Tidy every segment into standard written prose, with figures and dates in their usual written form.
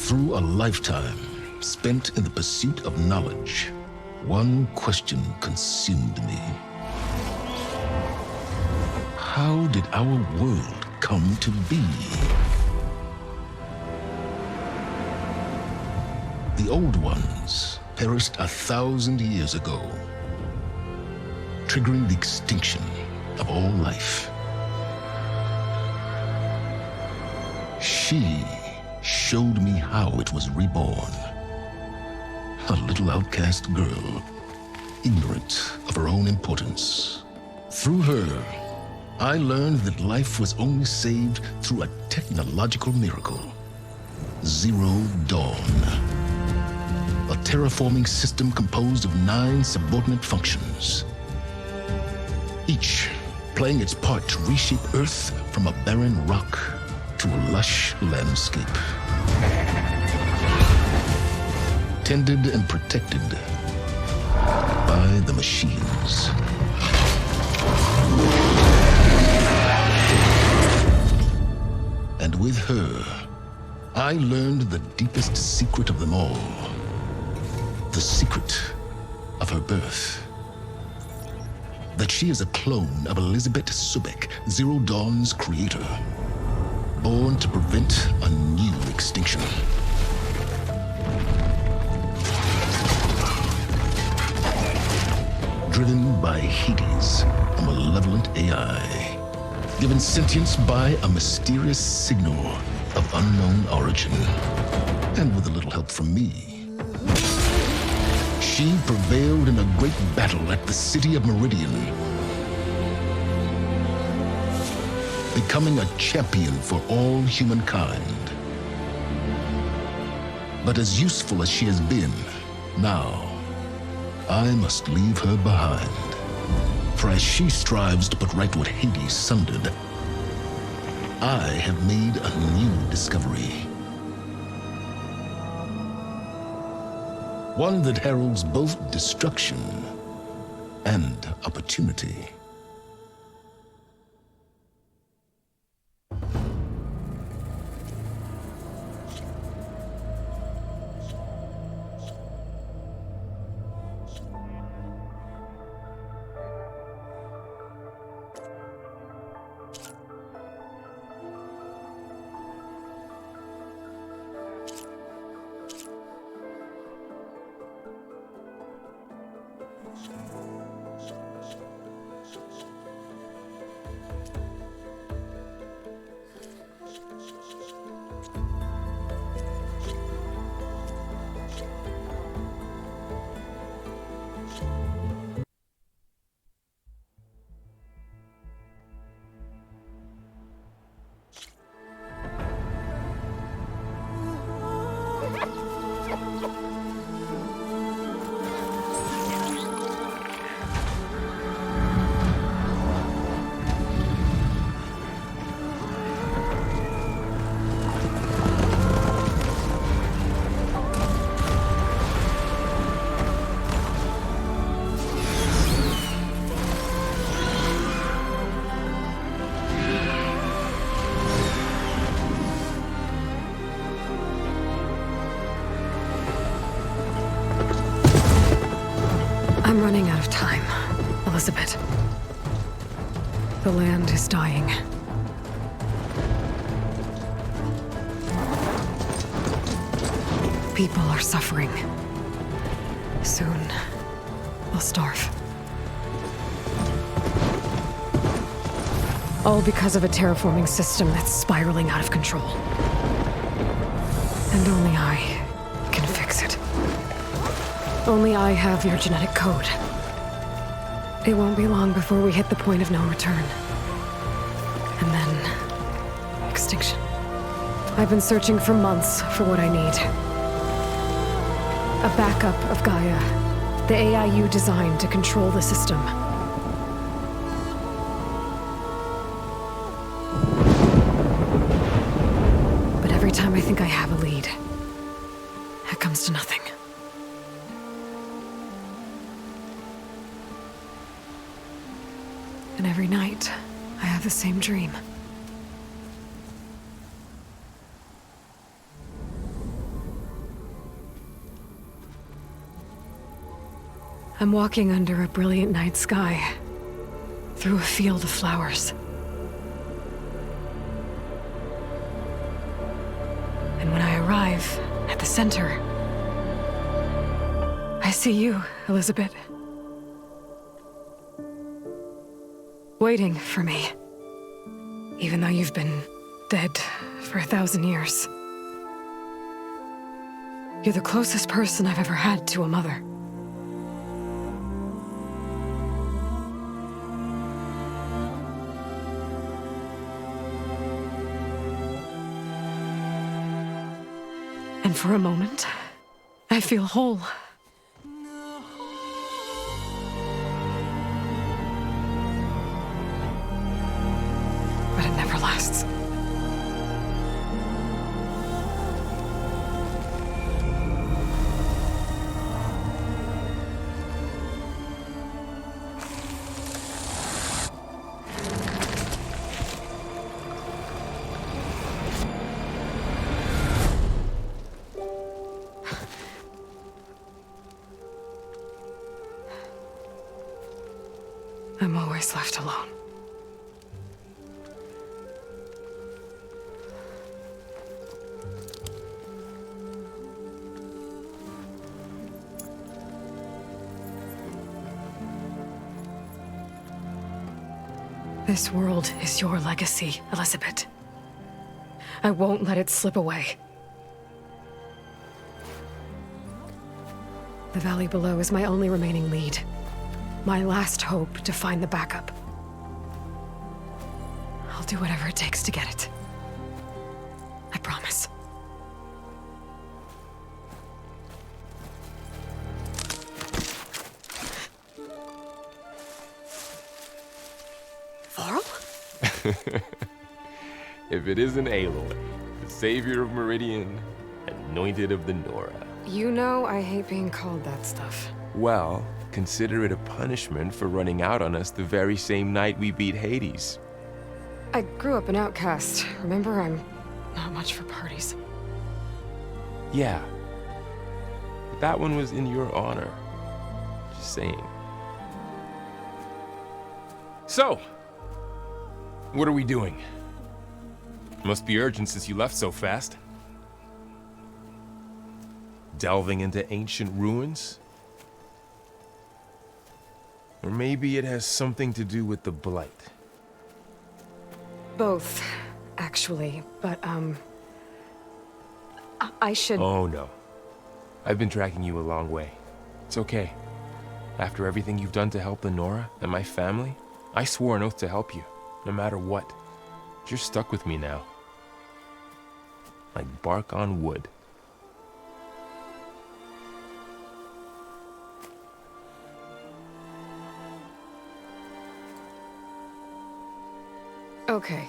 Through a lifetime spent in the pursuit of knowledge, one question consumed me. How did our world come to be? The old ones perished 1,000 years ago, triggering the extinction of all life. She showed me how it was reborn. A little outcast girl, ignorant of her own importance. Through her, I learned that life was only saved through a technological miracle. Zero Dawn. A terraforming system composed of 9 subordinate functions, each playing its part to reshape Earth from a barren rock to a lush landscape. Tended and protected by the machines. And with her, I learned the deepest secret of them all. The secret of her birth. That she is a clone of Elizabeth Subek, Zero Dawn's creator. Born to prevent a new extinction. Driven by Hades, a malevolent AI. Given sentience by a mysterious signal of unknown origin. And with a little help from me, she prevailed in a great battle at the city of Meridian, becoming a champion for all humankind. But as useful as she has been, now, I must leave her behind. For as she strives to put right what Hades sundered, I have made a new discovery. One that heralds both destruction and opportunity. I'm running out of time, Elizabeth. The land is dying. People are suffering. Soon, they'll starve. All because of a terraforming system that's spiraling out of control. And only I can fix it. Only I have your genetic code. It won't be long before we hit the point of no return. And then, extinction. I've been searching for months for what I need. A backup of Gaia, the AI you designed to control the system. But every time I think I have a lead, it comes to nothing. And every night, I have the same dream. I'm walking under a brilliant night sky, through a field of flowers. And when I arrive at the center, I see you, Elizabeth. Waiting for me. Even though you've been dead for 1,000 years. You're the closest person I've ever had to a mother. And for a moment, I feel whole. But it never lasts. I'm always left alone. This world is your legacy, Elizabeth. I won't let it slip away. The valley below is my only remaining lead. My last hope to find the backup. I'll do whatever it takes to get it. I promise. Varl? If it isn't Aloy, the savior of Meridian, anointed of the Nora. You know I hate being called that stuff. Well, consider it a punishment for running out on us the very same night we beat Hades. I grew up an outcast. Remember, I'm not much for parties. Yeah. But that one was in your honor. Just saying. So, what are we doing? Must be urgent since you left so fast. Delving into ancient ruins? Or maybe it has something to do with the Blight. Both, actually, but, I should... Oh, no. I've been tracking you a long way. It's okay. After everything you've done to help the Nora and my family, I swore an oath to help you, no matter what. You're stuck with me now. Like bark on wood. Okay,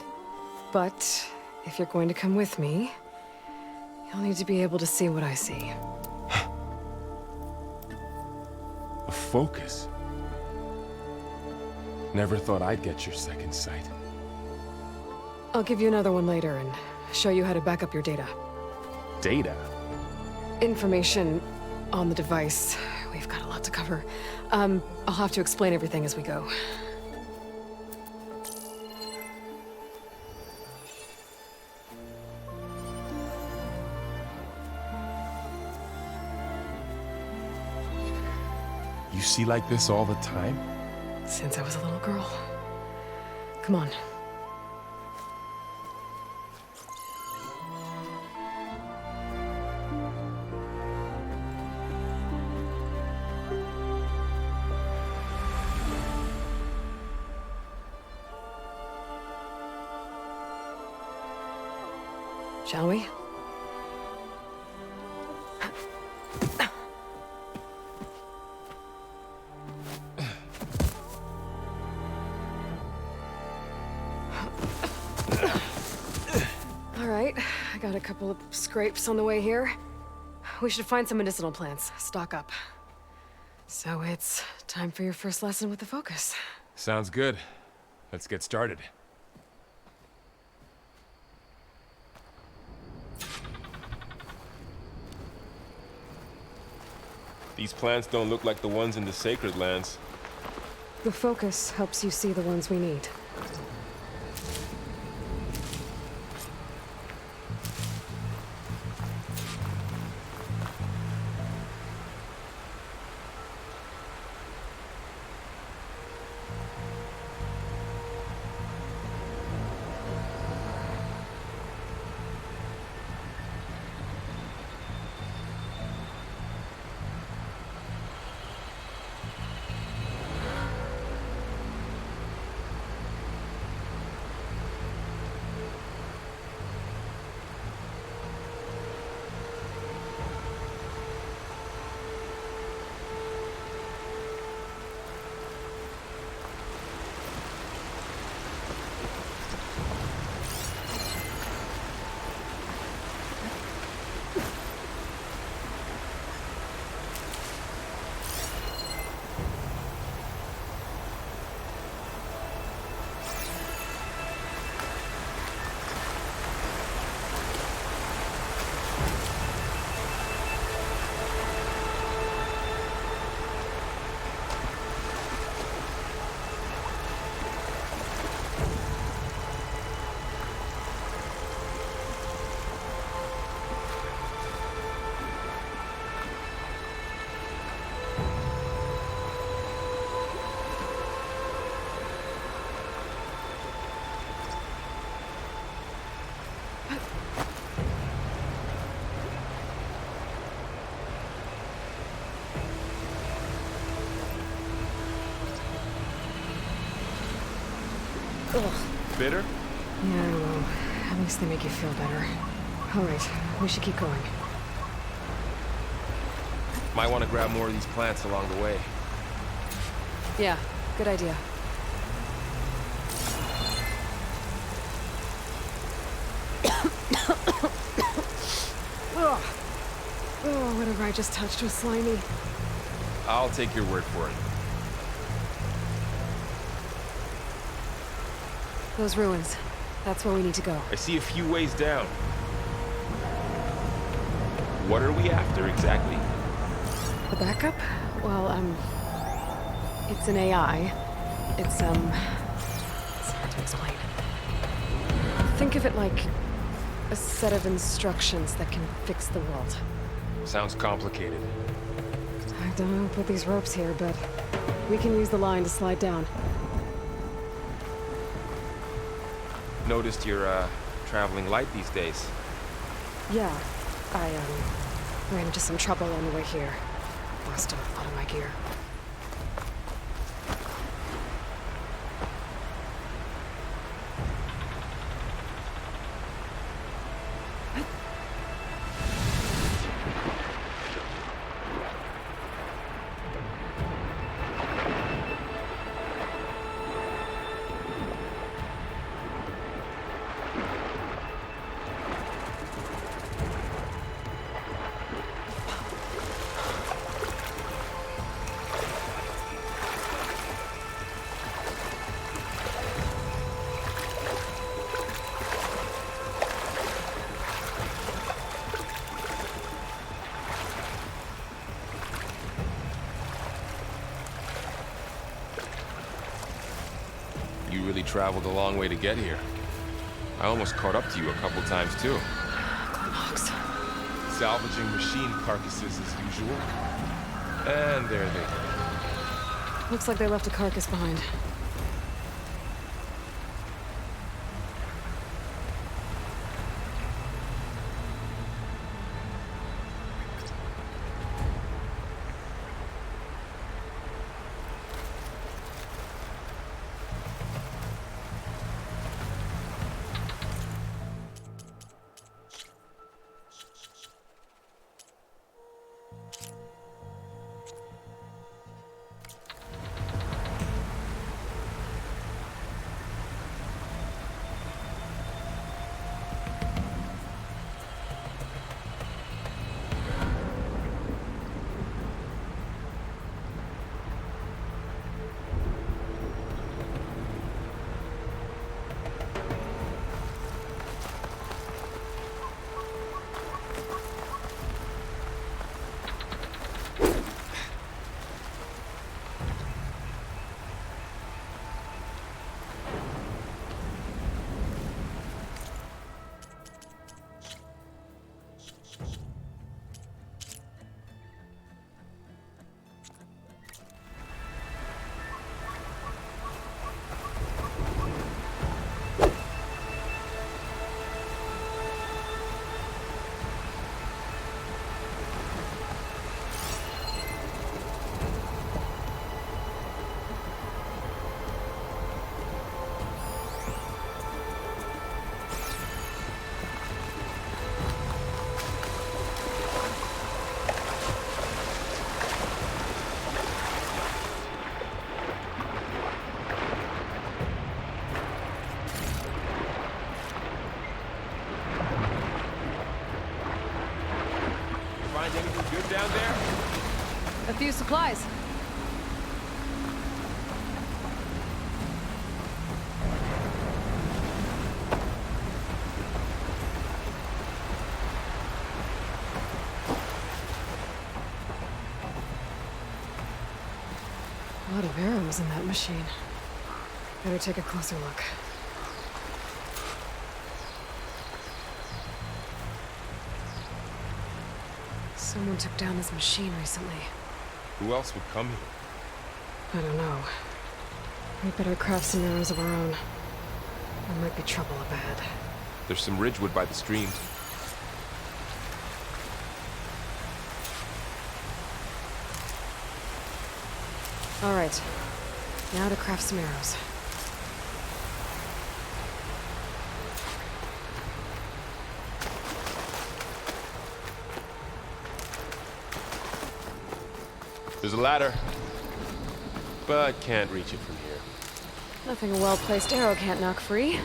but if you're going to come with me, you'll need to be able to see what I see. A focus? Never thought I'd get your second sight. I'll give you another one later and show you how to back up your data. Data? Information on the device. We've got a lot to cover. I'll have to explain everything as we go. You see like this all the time? Since I was a little girl. Come on. Shall we? All right, I got a couple of scrapes on the way here. We should find some medicinal plants, stock up. So it's time for your first lesson with the focus. Sounds good. Let's get started. These plants don't look like the ones in the sacred lands. The focus helps you see the ones we need. Ugh. Bitter? Yeah, well, at least they make you feel better. All right, we should keep going. Might want to grab more of these plants along the way. Yeah, good idea. Ugh. Oh, whatever I just touched was slimy. I'll take your word for it. Those ruins. That's where we need to go. I see a few ways down. What are we after exactly? The backup? Well, it's an AI. It's hard to explain. Think of it like a set of instructions that can fix the world. Sounds complicated. I don't know who put these ropes here, but we can use the line to slide down. Noticed you're, traveling light these days. Yeah, I, ran into some trouble on the way here. Lost a lot of my gear. You really traveled a long way to get here. I almost caught up to you a couple times too. Knox. Salvaging machine carcasses as usual. And there they go. Looks like they left a carcass behind. supplies. A lot of arrows in that machine. Better take a closer look. Someone took down this machine recently. Who else would come here? I don't know. We better craft some arrows of our own. There might be trouble ahead. There's some ridgewood by the stream. All right. Now to craft some arrows. There's a ladder, but can't reach it from here. Nothing a well-placed arrow can't knock free.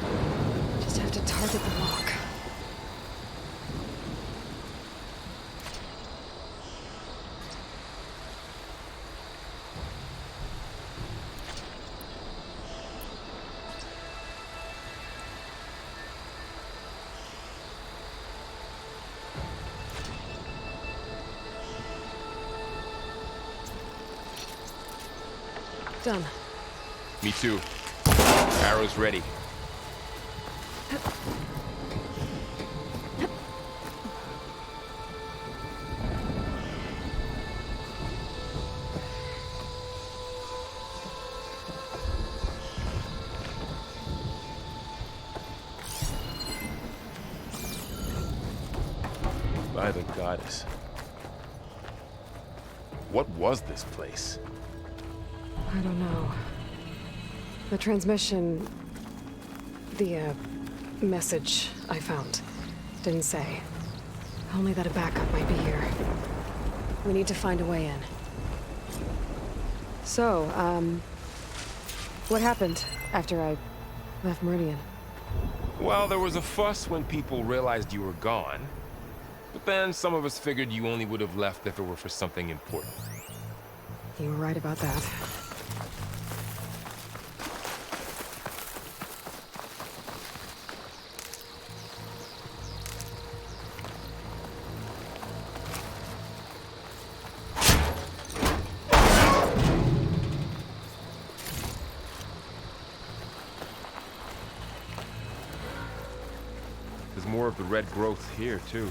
Just have to target the lock. Done. Me too. Arrows ready. By the goddess. What was this place? I don't know. The transmission... the, message I found didn't say. Only that a backup might be here. We need to find a way in. So, what happened after I left Meridian? Well, there was a fuss when people realized you were gone. But then some of us figured you only would have left if it were for something important. You were right about that. There's more of the red growth here, too.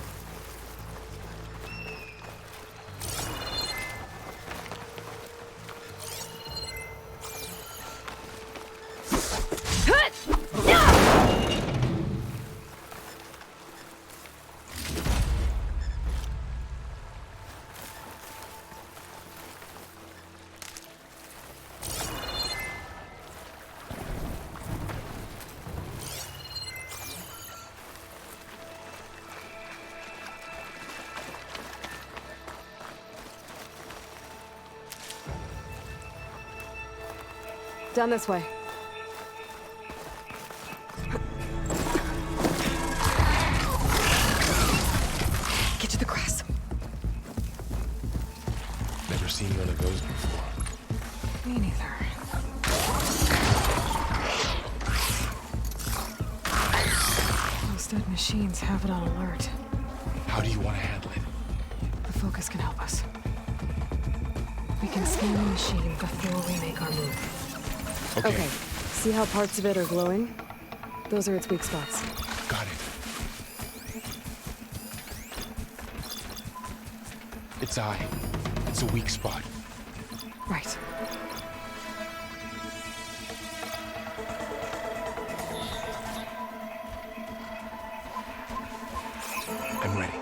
Down this way. Get to the grass. Never seen one of those before. Me neither. Those dead machines have it on alert. How do you want to handle it? The focus can help us. We can scan the machine before we make our move. Okay. See how parts of it are glowing? Those are its weak spots. Got it. Its eye. It's a weak spot. Right. I'm ready.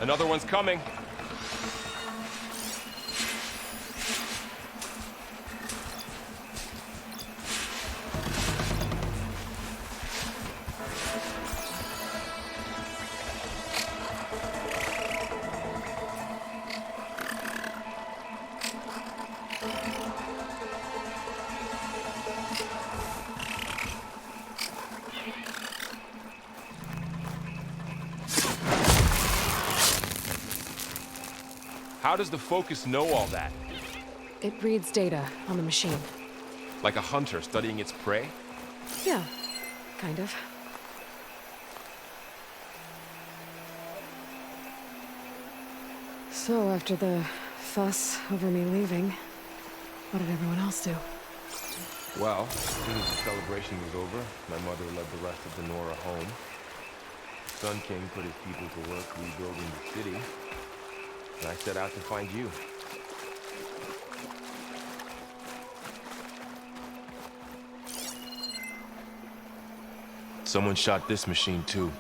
Another one's coming. How does the focus know all that? It reads data on the machine. Like a hunter studying its prey? Yeah, kind of. So, after the fuss over me leaving, what did everyone else do? Well, as soon as the celebration was over, my mother led the rest of the Nora home. Sun King put his people to work rebuilding the city, and I set out to find you. Someone shot this machine too.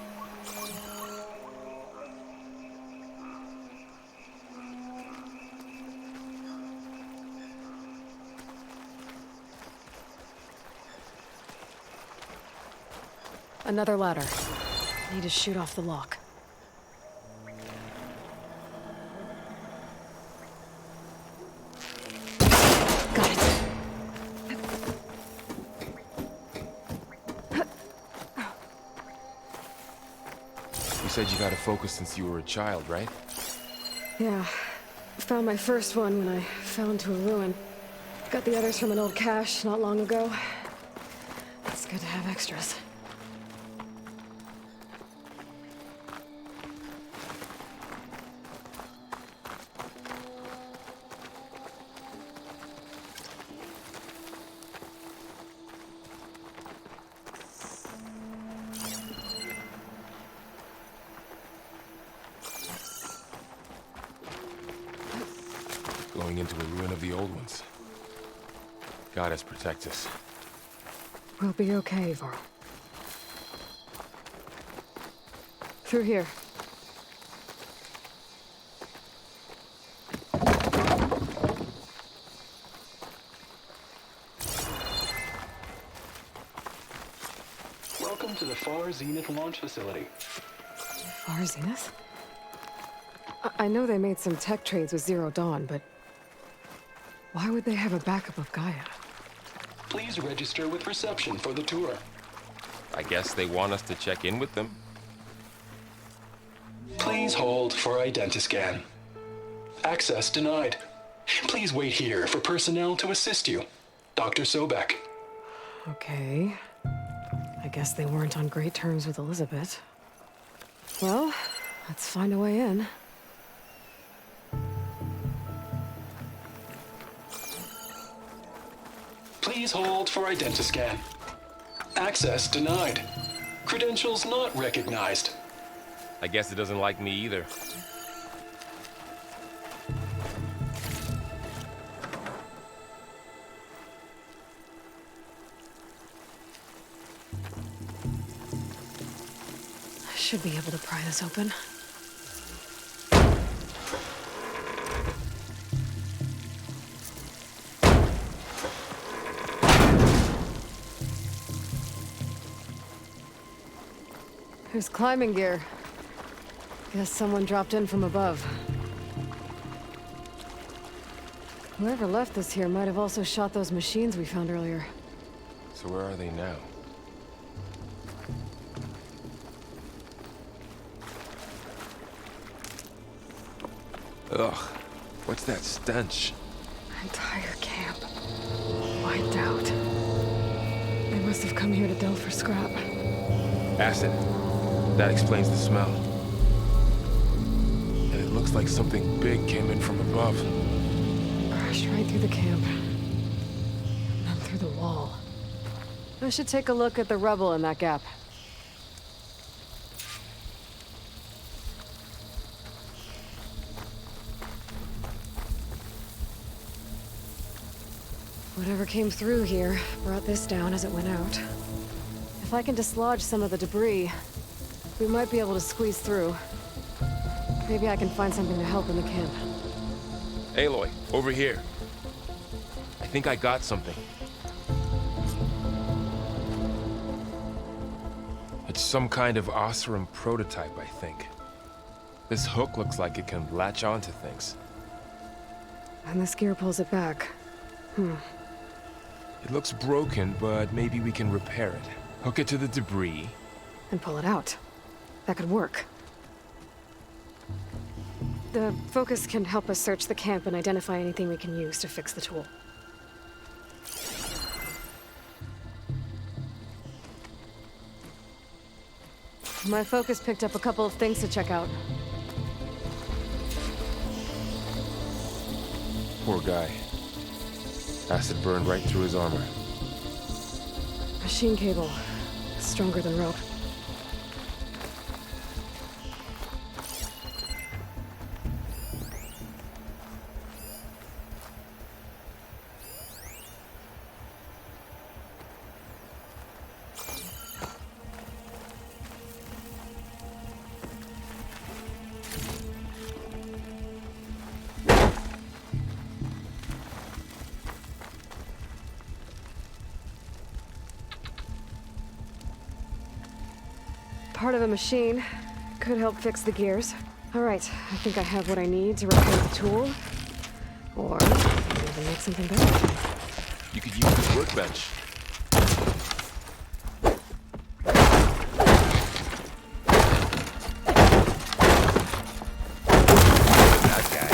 Another ladder. Need to shoot off the lock. Got it. You said you got a focus since you were a child, right? Yeah. Found my first one when I fell into a ruin. Got the others from an old cache not long ago. It's good to have extras. Going into a ruin of the old ones. Goddess protect us. We'll be okay, Varl. Through here. Welcome to the Far Zenith launch facility. Far Zenith? I know they made some tech trades with Zero Dawn, but why would they have a backup of Gaia? Please register with reception for the tour. I guess they want us to check in with them. Please hold for identiscan. Access denied. Please wait here for personnel to assist you. Dr. Sobek. Okay. I guess they weren't on great terms with Elizabeth. Well, let's find a way in. Please hold for identiscan. Access denied. Credentials not recognized. I guess it doesn't like me either. I should be able to pry this open. There's climbing gear. Guess someone dropped in from above. Whoever left this here might have also shot those machines we found earlier. So where are they now? Ugh, what's that stench? Entire camp. Wiped out. They must have come here to delve for scrap. Acid. That explains the smell. And it looks like something big came in from above. Crashed right through the camp. And then through the wall. I should take a look at the rubble in that gap. Whatever came through here brought this down as it went out. If I can dislodge some of the debris, we might be able to squeeze through. Maybe I can find something to help in the camp. Aloy, over here. I think I got something. It's some kind of Oseram prototype, I think. This hook looks like it can latch onto things. And this gear pulls it back. It looks broken, but maybe we can repair it. Hook it to the debris. And pull it out. That could work. The focus can help us search the camp and identify anything we can use to fix the tool. My focus picked up a couple of things to check out. Poor guy. Acid burned right through his armor. Machine cable. Stronger than rope. Part of a machine. Could help fix the gears. Alright, I think I have what I need to repair the tool. Or maybe make something better. You could use this workbench. That guy.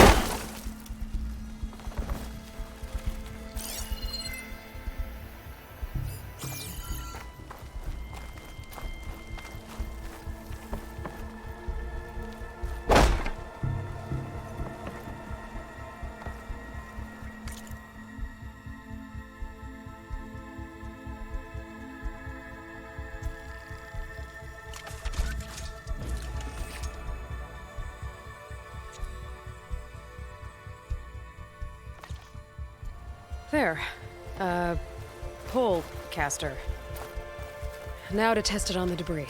There. Pole caster. Now to test it on the debris.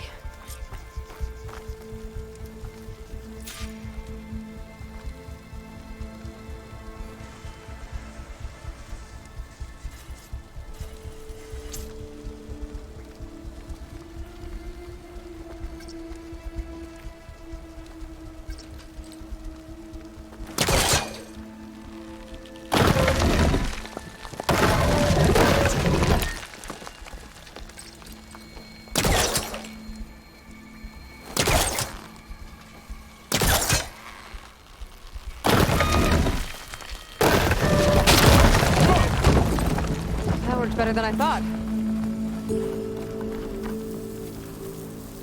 Better than I thought.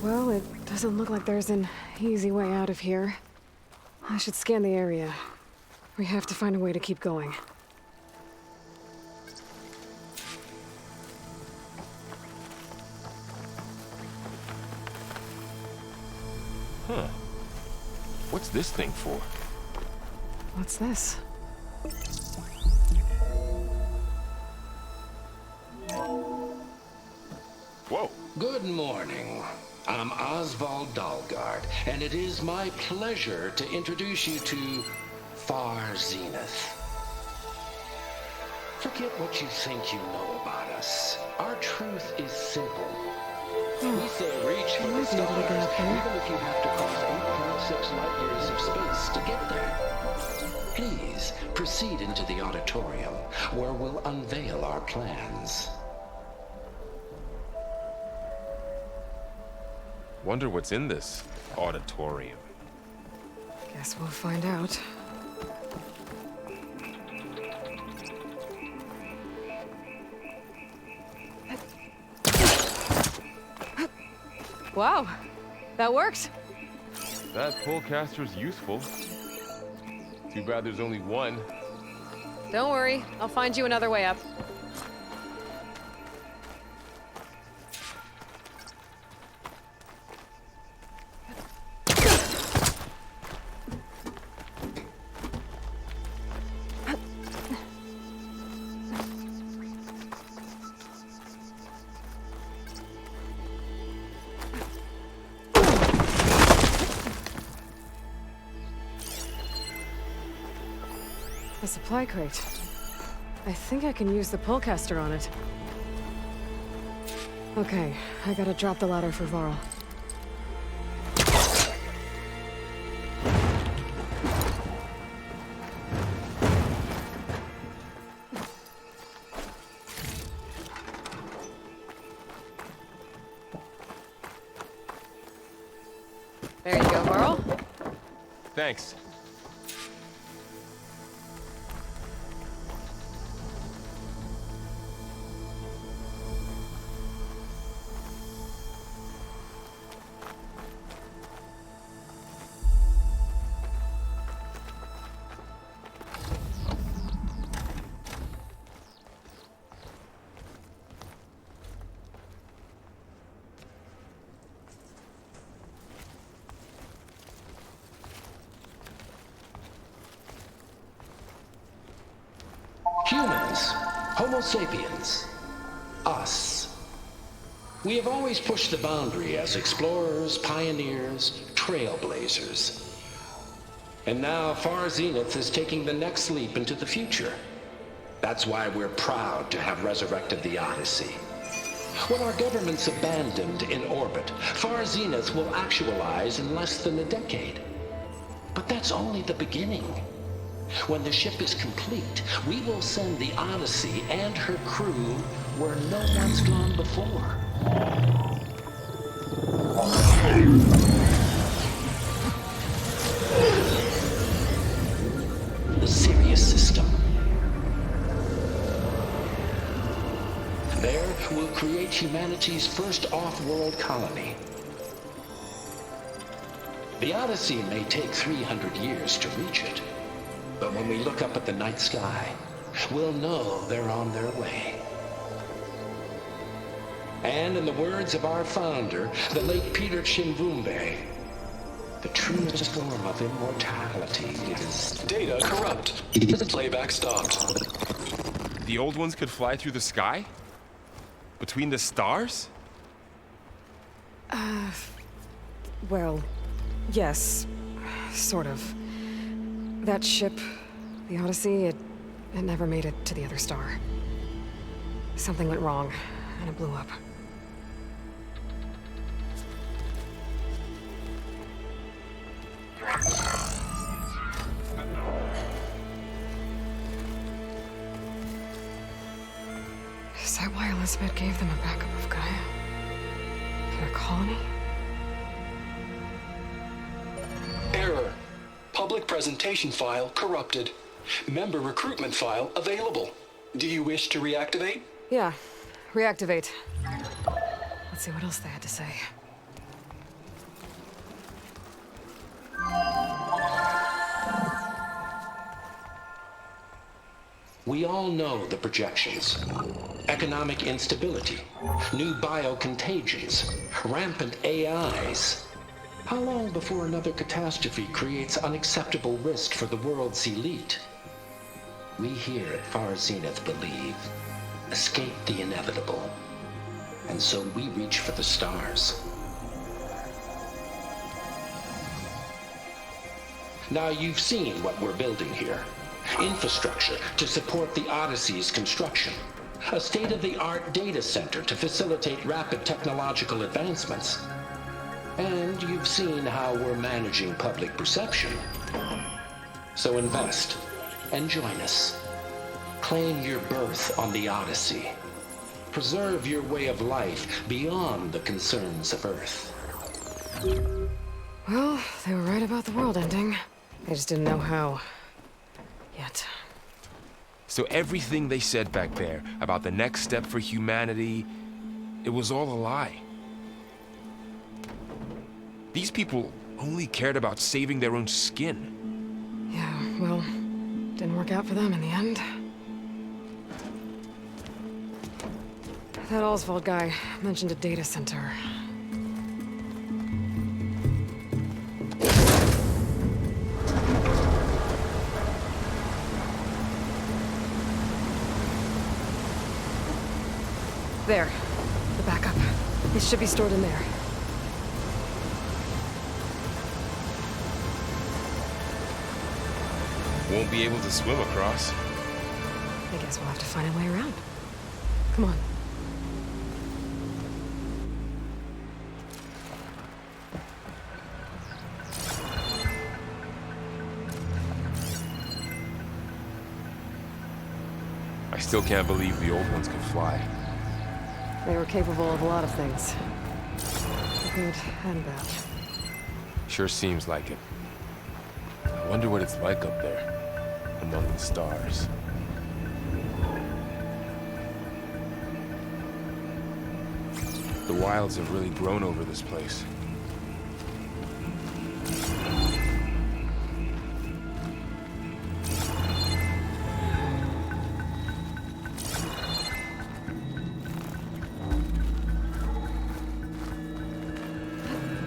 Well, it doesn't look like there's an easy way out of here. I should scan the area. We have to find a way to keep going. Huh. What's this thing for? What's this? Whoa. Good morning. I'm Oswald Dalgard, and it is my pleasure to introduce you to Far Zenith. Forget what you think you know about us. Our truth is simple. We say reach for the stars, even if you have to cross 8.6 light years of space to get there. Please proceed into the auditorium, where we'll unveil our plans. Wonder what's in this auditorium. Guess we'll find out. Wow, that worked. That polecaster's useful. Too bad there's only one. Don't worry, I'll find you another way up. A supply crate. I think I can use the pullcaster on it. Okay, I gotta drop the ladder for Varl. There you go, Varl. Thanks. Humans, Homo sapiens, us. We have always pushed the boundary as explorers, pioneers, trailblazers. And now Far Zenith is taking the next leap into the future. That's why we're proud to have resurrected the Odyssey. When our government's abandoned in orbit, Far Zenith will actualize in less than a decade. But that's only the beginning. When the ship is complete, we will send the Odyssey and her crew where no one's gone before. The Sirius system. There, we'll create humanity's first off-world colony. The Odyssey may take 300 years to reach it. But when we look up at the night sky, we'll know they're on their way. And in the words of our founder, the late Peter Chimvumbe, the truest form of immortality is... Data corrupt. Playback stopped. The old ones could fly through the sky? Between the stars? Well, yes. Sort of. That ship, the Odyssey, it never made it to the other star. Something went wrong, and it blew up. Is that why Elizabeth gave them a backup of Gaia? For their colony? Error. Public presentation file corrupted. Member recruitment file available. Do you wish to reactivate? Yeah, reactivate. Let's see what else they had to say. We all know the projections. Economic instability, new biocontagions, rampant AIs. How long before another catastrophe creates unacceptable risk for the world's elite? We here at Far Zenith believe, escape the inevitable. And so we reach for the stars. Now you've seen what we're building here. Infrastructure to support the Odyssey's construction. A state-of-the-art data center to facilitate rapid technological advancements. And you've seen how we're managing public perception. So invest and join us. Claim your berth on the Odyssey. Preserve your way of life beyond the concerns of Earth. Well, they were right about the world ending. I just didn't know how. Yet. So everything they said back there about the next step for humanity, it was all a lie. These people only cared about saving their own skin. Yeah, well, didn't work out for them in the end. That Oswald guy mentioned a data center. There. The backup. It should be stored in there. won't be able to swim across. I guess we'll have to find a way around. Come on. I still can't believe the old ones could fly. They were capable of a lot of things. Good and bad. Sure seems like it. I wonder what it's like up there, among the stars. The wilds have really grown over this place.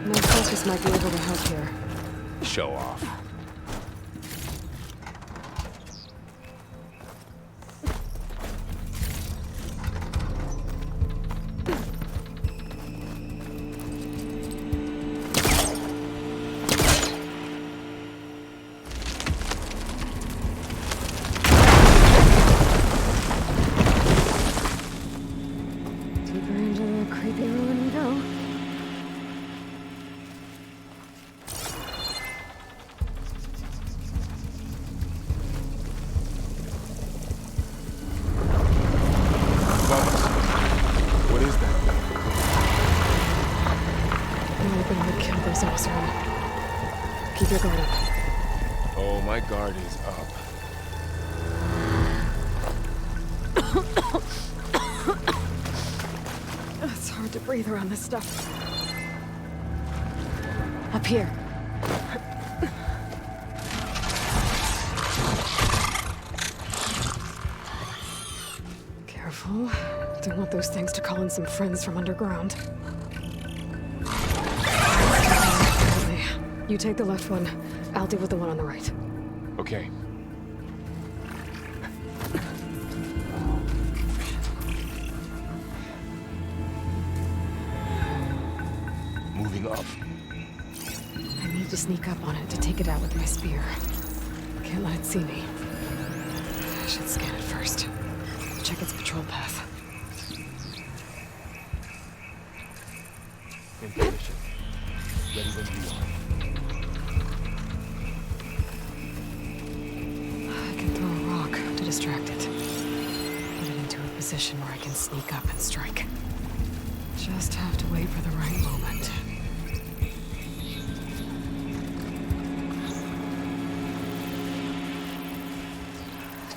My focus might be able to help here. Show off. Deeper into the creepy ruin we go. What is that? I'm hoping we kill those Osram. Keep your guard up. Oh, my guard is up. It's hard to breathe around this stuff. Up here. Careful. Don't want those things to call in some friends from underground. You take the left one. I'll deal with the one on the right. Okay. Moving up. I need to sneak up on it to take it out with my spear. Can't let it see me. I should scan it first. Check its patrol path. In position. Ready when you are. I can throw a rock to distract it. Put it into a position where I can sneak up and strike. Just have to wait for the right moment.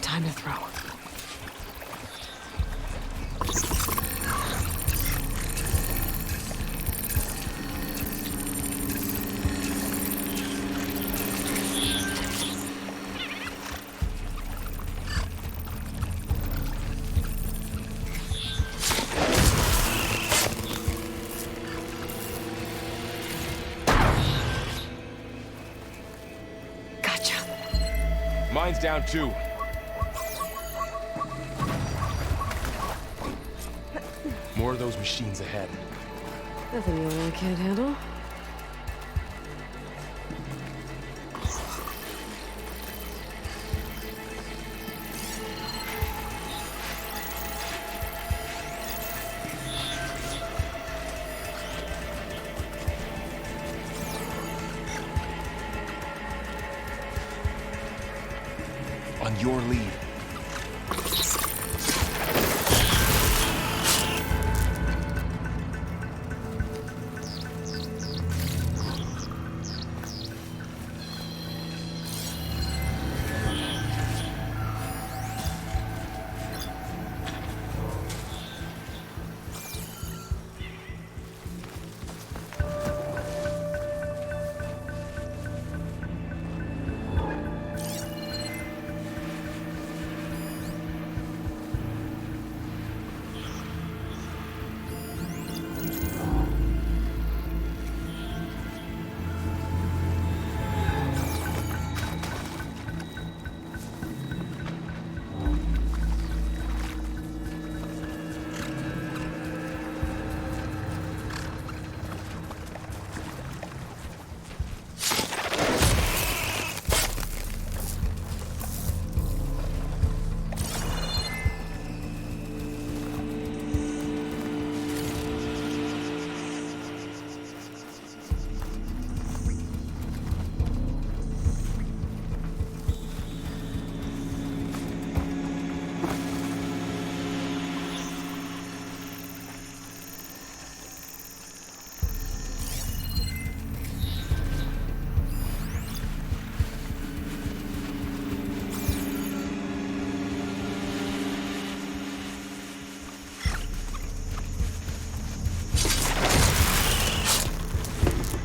Time to throw. Gotcha. Mine's down too. More of those machines ahead. Nothing you and I can't handle. On your lead.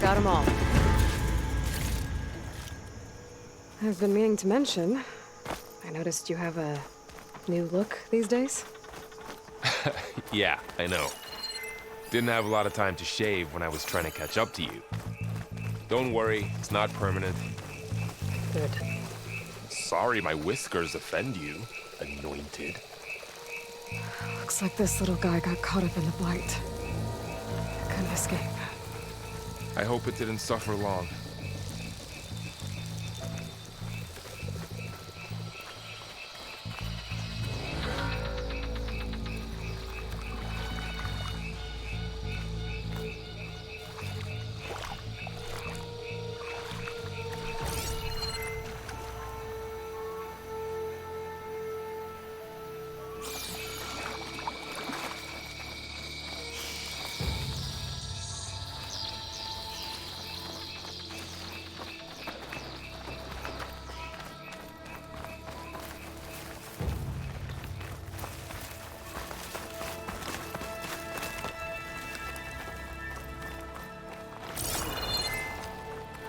Got them all. I've been meaning to mention, I noticed you have a new look these days. Yeah, I know. Didn't have a lot of time to shave when I was trying to catch up to you. Don't worry, it's not permanent. Good. Sorry my whiskers offend you, anointed. Looks like this little guy got caught up in the blight. Couldn't escape. I hope it didn't suffer long.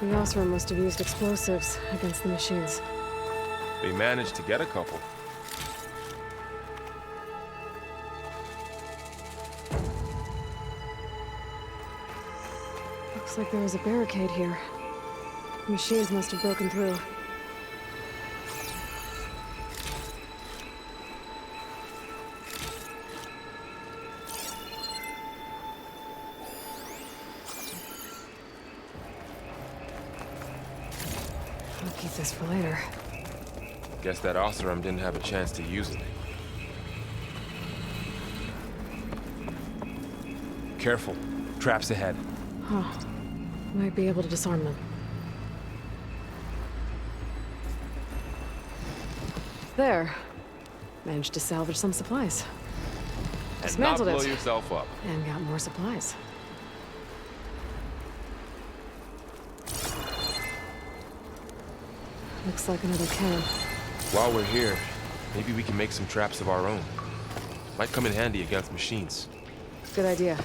The Osram must have used explosives against the machines. They managed to get a couple. Looks like there was a barricade here. The machines must have broken through. I'll keep this for later. Guess that Oseram didn't have a chance to use it. Careful. Traps ahead. Huh. Might be able to disarm them. There. Managed to salvage some supplies. And not Dismantled blow it. yourself up. And got more supplies. Looks like another cannon. While we're here, maybe we can make some traps of our own. Might come in handy against machines. Good idea.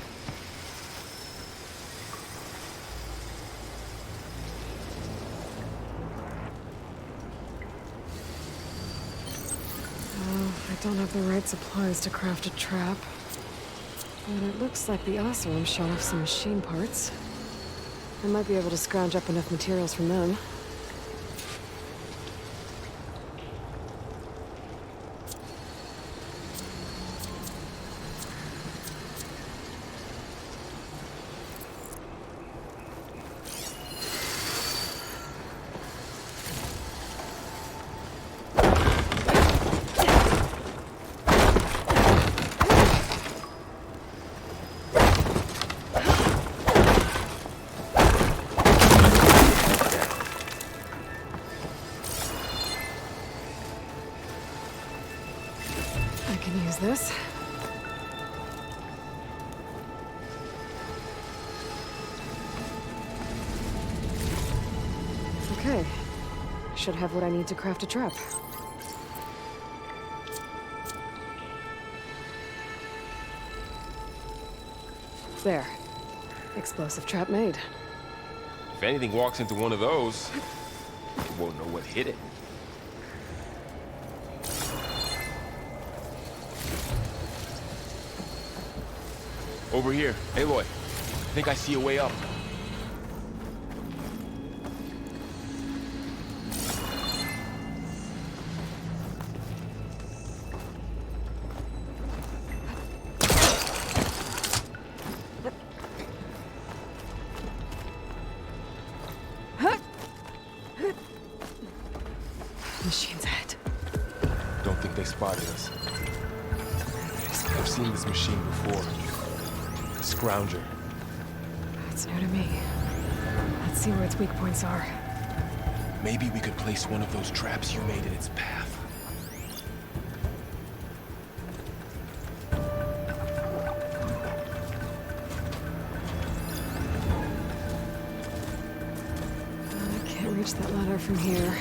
I don't have the right supplies to craft a trap. But it looks like the Oseram shot off some machine parts. I might be able to scrounge up enough materials from them. I can use this. Okay. Should have what I need to craft a trap. There. Explosive trap made. If anything walks into one of those, it won't know what hit it. Over here. Aloy, I think I see a way up. Machine's ahead. Don't think they spotted us. I've seen this machine before. A scrounger. It's new to me. Let's see where its weak points are. Maybe we could place one of those traps you made in its path. I can't reach that ladder from here.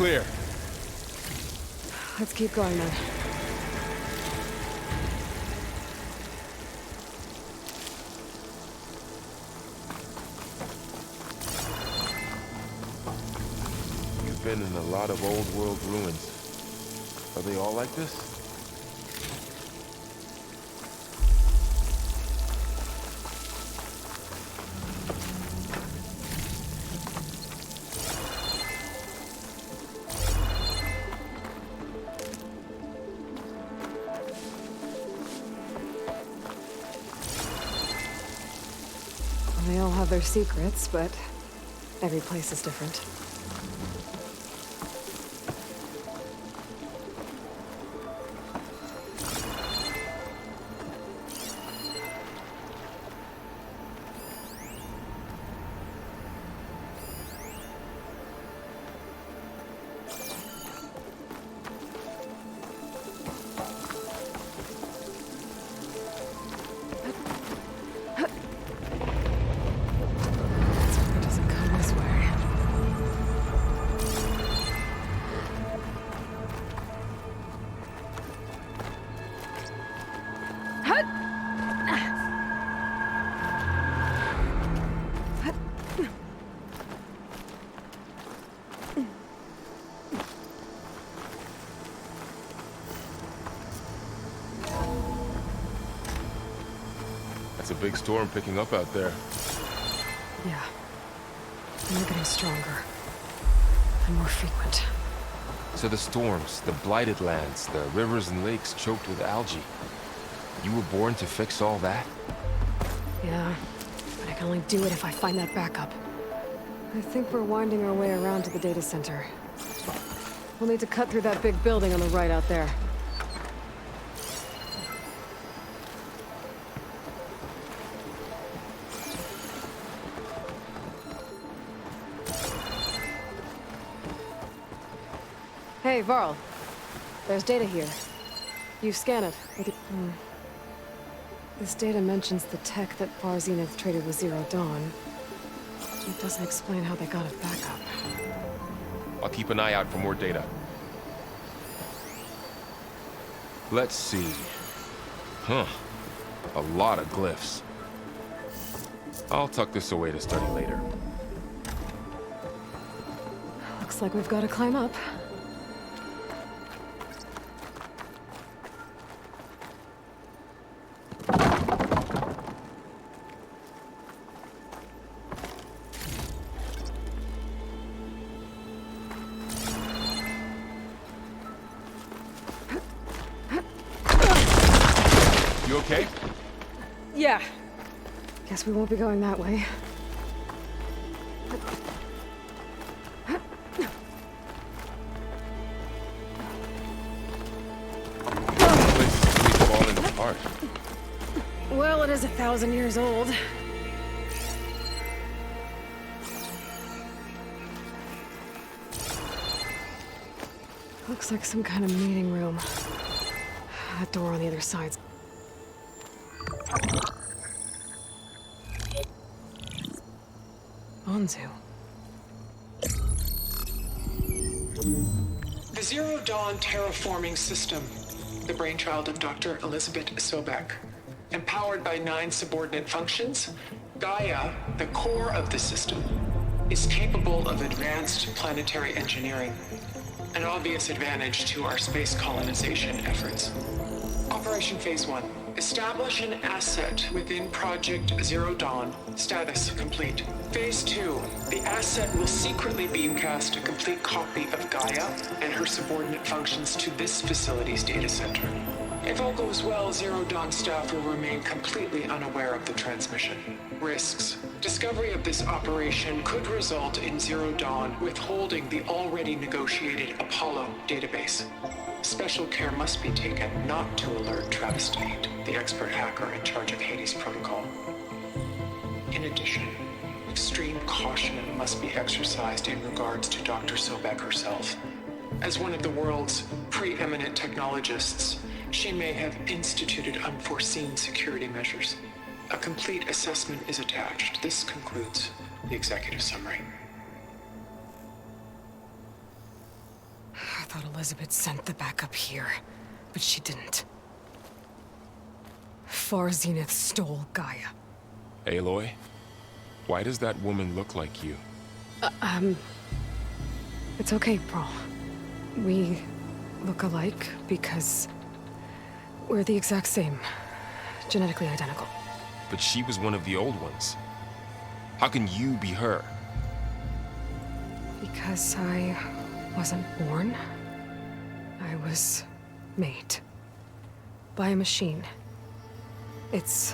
clear. Let's keep going then. You've been in a lot of old world ruins. Are they all like this? They all have their secrets, but every place is different. It doesn't come this way. That's a big storm picking up out there. Yeah. And they're getting stronger. And more frequent. So the storms, the blighted lands, the rivers and lakes choked with algae. You were born to fix all that? Yeah. But I can only do it if I find that backup. I think we're winding our way around to the data center. We'll need to cut through that big building on the right out there. Hey, Varl. There's data here. You scan it with your... This data mentions the tech that Far Zenith traded with Zero Dawn. It doesn't explain how they got it back up. I'll keep an eye out for more data. Let's see. Huh. A lot of glyphs. I'll tuck this away to study later. Looks like we've got to climb up. You okay? Yeah. Guess we won't be going that way. This place is really falling apart. Well, it is 1,000 years old. Looks like some kind of meeting room. That door on the other side's... Onzu. The Zero Dawn terraforming system, the brainchild of Dr. Elizabeth Sobek. Empowered by 9 subordinate functions, Gaia, the core of the system, is capable of advanced planetary engineering, an obvious advantage to our space colonization efforts. Operation Phase 1. Establish an asset within Project Zero Dawn. Status complete. Phase 2. The asset will secretly beamcast a complete copy of Gaia and her subordinate functions to this facility's data center. If all goes well, Zero Dawn staff will remain completely unaware of the transmission. Risks. Discovery of this operation could result in Zero Dawn withholding the already negotiated Apollo database. Special care must be taken not to alert Travis Tate, the expert hacker in charge of Hades Protocol. In addition, extreme caution must be exercised in regards to Dr. Sobek herself. As one of the world's preeminent technologists, she may have instituted unforeseen security measures. A complete assessment is attached. This concludes the executive summary. thought Elizabeth sent the backup here, but she didn't. Far Zenith stole Gaia. Aloy, why does that woman look like you? It's okay, Pearl. We look alike because we're the exact same. Genetically identical. But she was one of the old ones. How can you be her? Because I wasn't born. I was made. By a machine. It's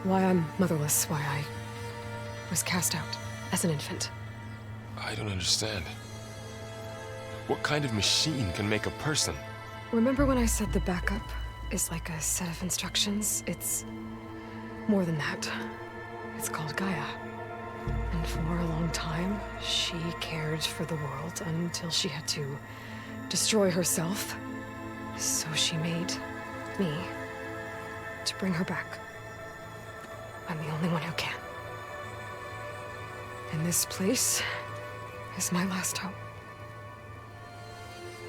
why I'm motherless, why I was cast out as an infant. I don't understand. What kind of machine can make a person? Remember when I said the backup is like a set of instructions? It's more than that. It's called Gaia. And for a long time, she cared for the world until she had to destroy herself. So she made me to bring her back. I'm the only one who can. And this place is my last hope.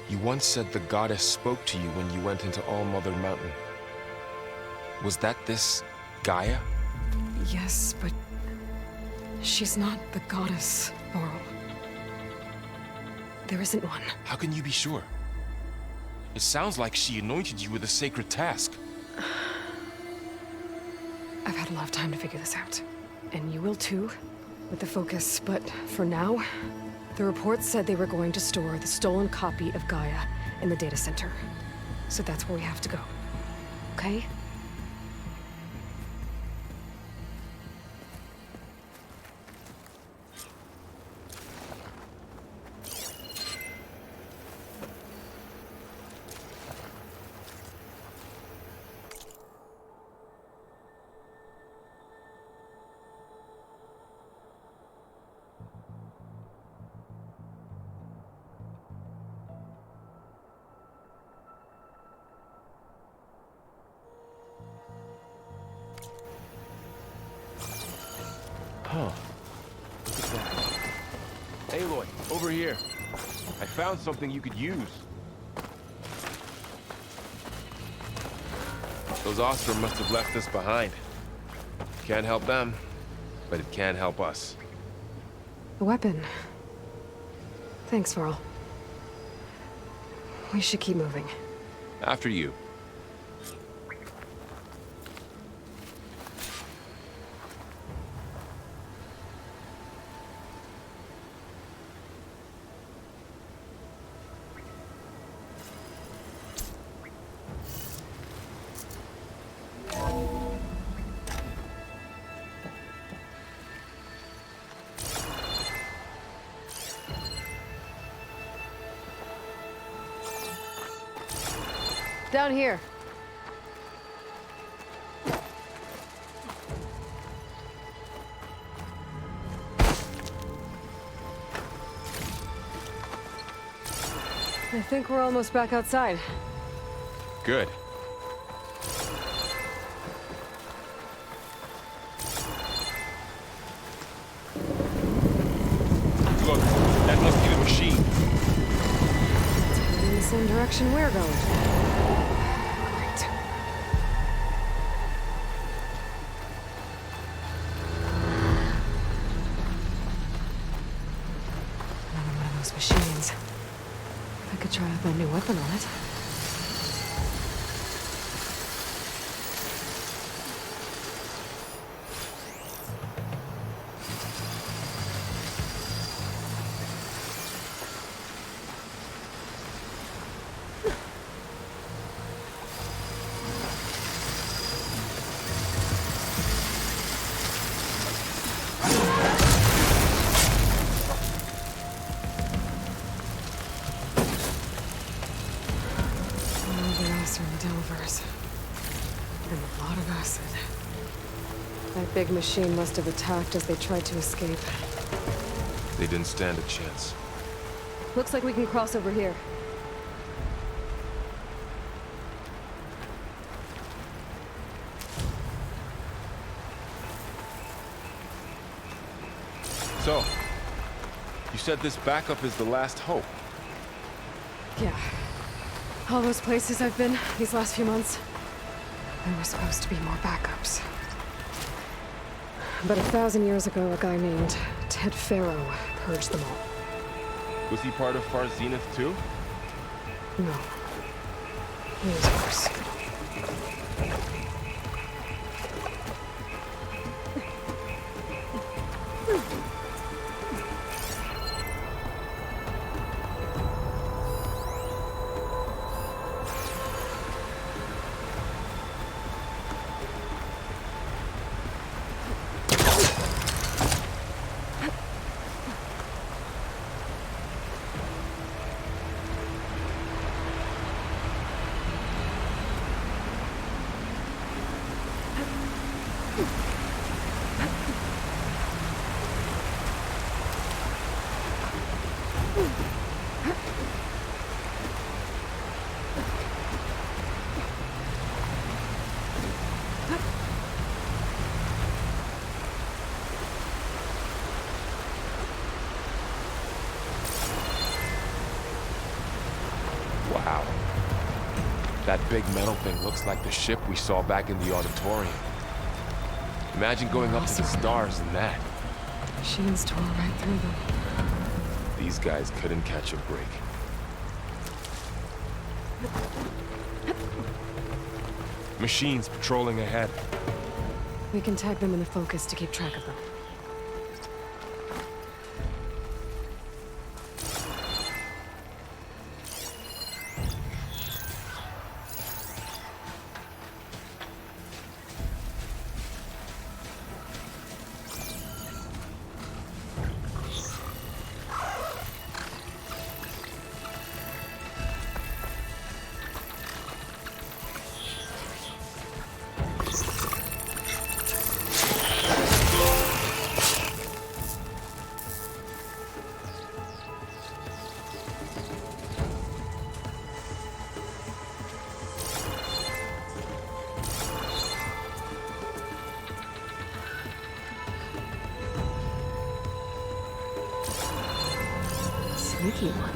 You once said the goddess spoke to you when you went into All Mother Mountain. Was that this Gaia? Yes, but she's not the goddess, Laurel. There isn't one. How can you be sure? It sounds like she anointed you with a sacred task. I've had a lot of time to figure this out. And you will too, with the focus. But for now, the reports said they were going to store the stolen copy of Gaia in the data center. So that's where we have to go. Okay? Huh. Look at that. Aloy, over here. I found something you could use. Those Ostrom must have left this behind. Can't help them, but it can help us. A weapon. Thanks, Varl. We should keep moving. After you. Down here. I think we're almost back outside. Good. Look, that must be the machine. It's heading in the same direction we're going. Great. Another one of those machines. I could try out my new weapon on it. Delvers. And a lot of acid. That big machine must have attacked as they tried to escape. They didn't stand a chance. Looks like we can cross over here. So, you said this backup is the last hope. Yeah. All those places I've been these last few months, there were supposed to be more backups. But 1,000 years ago, a guy named Ted Farrow purged them all. Was he part of Far Zenith too? No. He was worse. Wow. That big metal thing looks like the ship we saw back in the auditorium. Imagine going up to the stars in that. Machines tore right through them. These guys couldn't catch a break. Machines patrolling ahead. We can tag them in the focus to keep track of them. Sneaky one.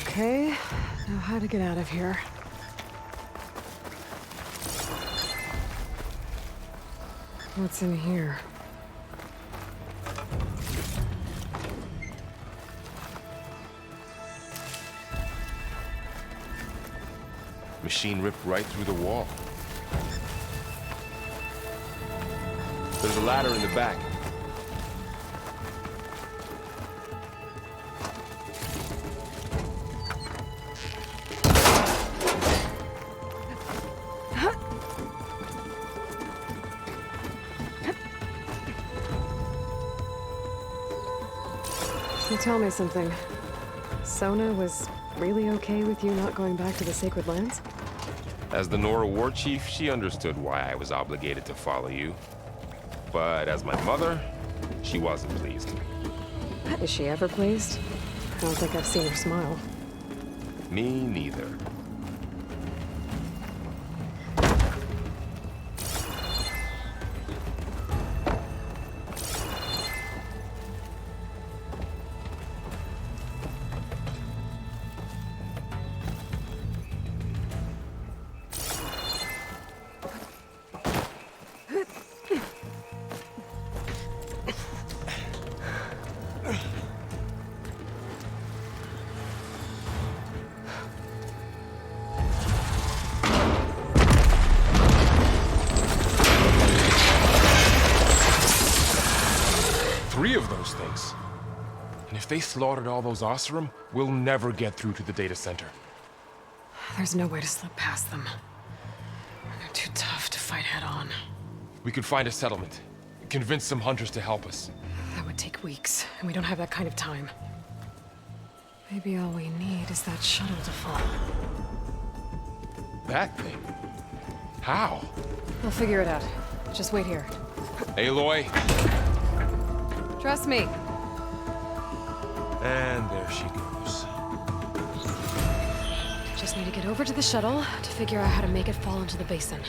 Okay, now how to get out of here. What's in here? Machine ripped right through the wall. There's a ladder in the back. So tell me something. Sona was really okay with you not going back to the Sacred Lands? As the Nora war chief, she understood why I was obligated to follow you. But as my mother, she wasn't pleased. Is she ever pleased? I don't think I've seen her smile. Me neither. those things. And if they slaughtered all those Oseram, we'll never get through to the data center. There's no way to slip past them. They're too tough to fight head-on. We could find a settlement. Convince some hunters to help us. That would take weeks, and we don't have that kind of time. Maybe all we need is that shuttle to fall. That thing? How? We'll figure it out. Just wait here. Aloy. Trust me. And there she goes. Just need to get over to the shuttle to figure out how to make it fall into the basin.